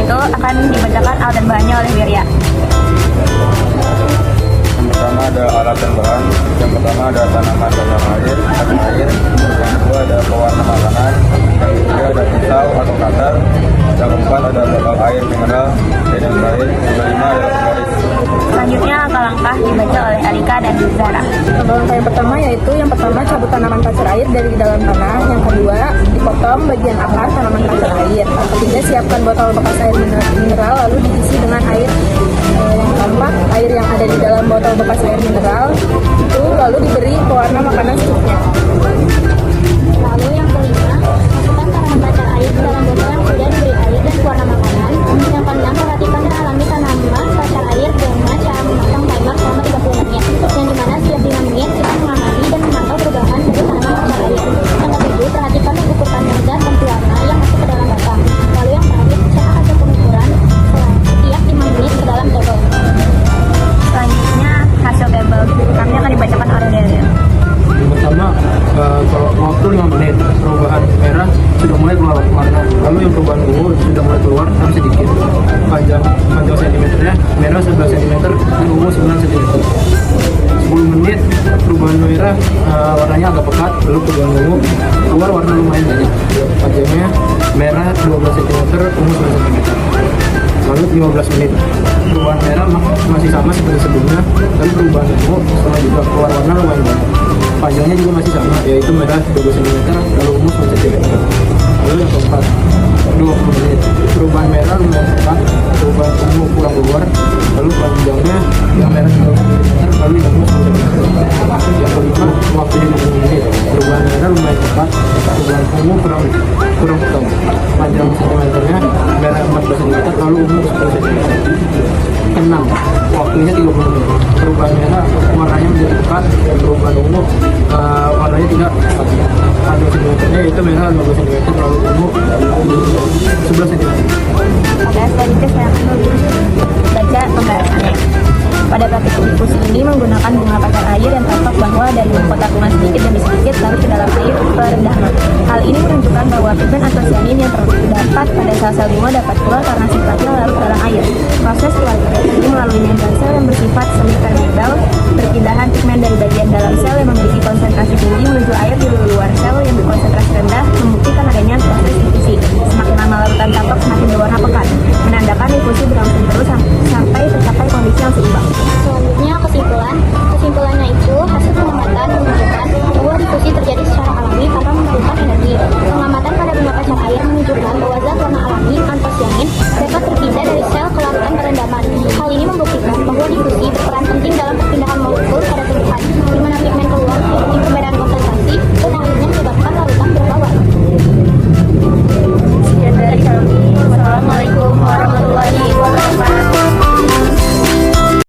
itu akan dibacakan alat dan bahannya oleh Wirya. Yang pertama ada alat dan bahan. Yang pertama ada tanaman dasar air, air. Yang kedua ada pewarna makanan. Yang ketiga ada pisau atau cutter. Yang keempat ada botol air mineral. Dan yang terakhir yang kelima adalah penggaris. Selanjutnya langkah-langkah dibaca oleh Alika dan Zara. Langkah yang pertama yaitu cabut tanaman pasir air dari dalam tanah. Yang kedua, dipotong bagian akar tanaman pasir air. Yang ketiga, siapkan botol bekas air mineral lalu diisi dengan air. Yang keempat, air yang ada di dalam botol bekas air mineral itu lalu diberi pewarna makanan secukupnya. Lalu yang kelima, masukkan tanaman pasir air ke dalam botol yang sudah diberi air dan pewarna makanan. Yang keenam, perhatikan dan alami tanaman pasir air dengan cara memasang timer selama 30 menit. Yang dimana setiap 5 menit kita mengamati dan memantau perubahan dari tanaman pasir air. Yang ketujuh, perhatikan dan ukurkan zat dan pewarna yang masuk ke dalam batang. Lalu yang terakhir, cetak hasil pengukuran setiap 5 menit ke dalam tabel. Selanjutnya hasil tabel kami akan dibacakan oleh Daniel. Yang pertama, kalau waktu 5 menit, perubahan merah sudah mulai keluar warna. Lalu yang perubahan ungu sudah mulai keluar tapi sedikit. Panjang sentimeternya merah 11 cm dan ungu 9 cm. 10 menit perubahan merah warnanya agak pekat, lalu perubahan ungu keluar warna lumayan banyak. Panjangnya merah 12 cm, ungu 9 cm. Lalu 15 menit perubahan merah masih sama seperti sebelumnya, dan perubahan ungu sama juga keluar warna lumayan banyak. Panjangnya juga masih sama, yaitu merah 12 cm, lalu ungu 9 cm. Lalu yang keempat, 20 menit perubahan merah lumayan cepat, perubahan ungu kurang keluar, lalu panjangnya yang merah 12 cm, lalu yang ungu 9 cm. Yang kelima, waktunya 20 menit perubahan merah lumayan cepat, perubahan ungu kurang ketemu, panjang sentimeternya merah 14 cm, lalu ungu 10 cm. 6. Waktunya 30 menit perubahan merah warnanya menjadi pekat, perubahan ungu warnanya tidak pekat. Panjang sentimeternya itu merah 15 cm, lalu ungu 11 cm. Oke, selanjutnya saya akan baca pembahasannya. Pada praktik infusi ini menggunakan bunga pasir air yang tampak bahwa dari kotak bunga sedikit demi sedikit lalu ke dalam air perendaman. Hal ini menunjukkan bahwa pigmen antosianin yang terdapat pada sel-sel bunga dapat keluar karena sifatnya larut dalam air. Proses keluargaan ini melalui membran sel yang bersifat semi-permeabel. Perpindahan pigmen dari bagian dalam sel yang memiliki konsentrasi tinggi menuju air di luar sel yang berkonsentrasi rendah membuktikan adanya proses infusi. Semakin lama larutan tampak semakin berwarna pekat, menandakan infusi berlangsung terus sampai tercapai kondisi yang seimbang.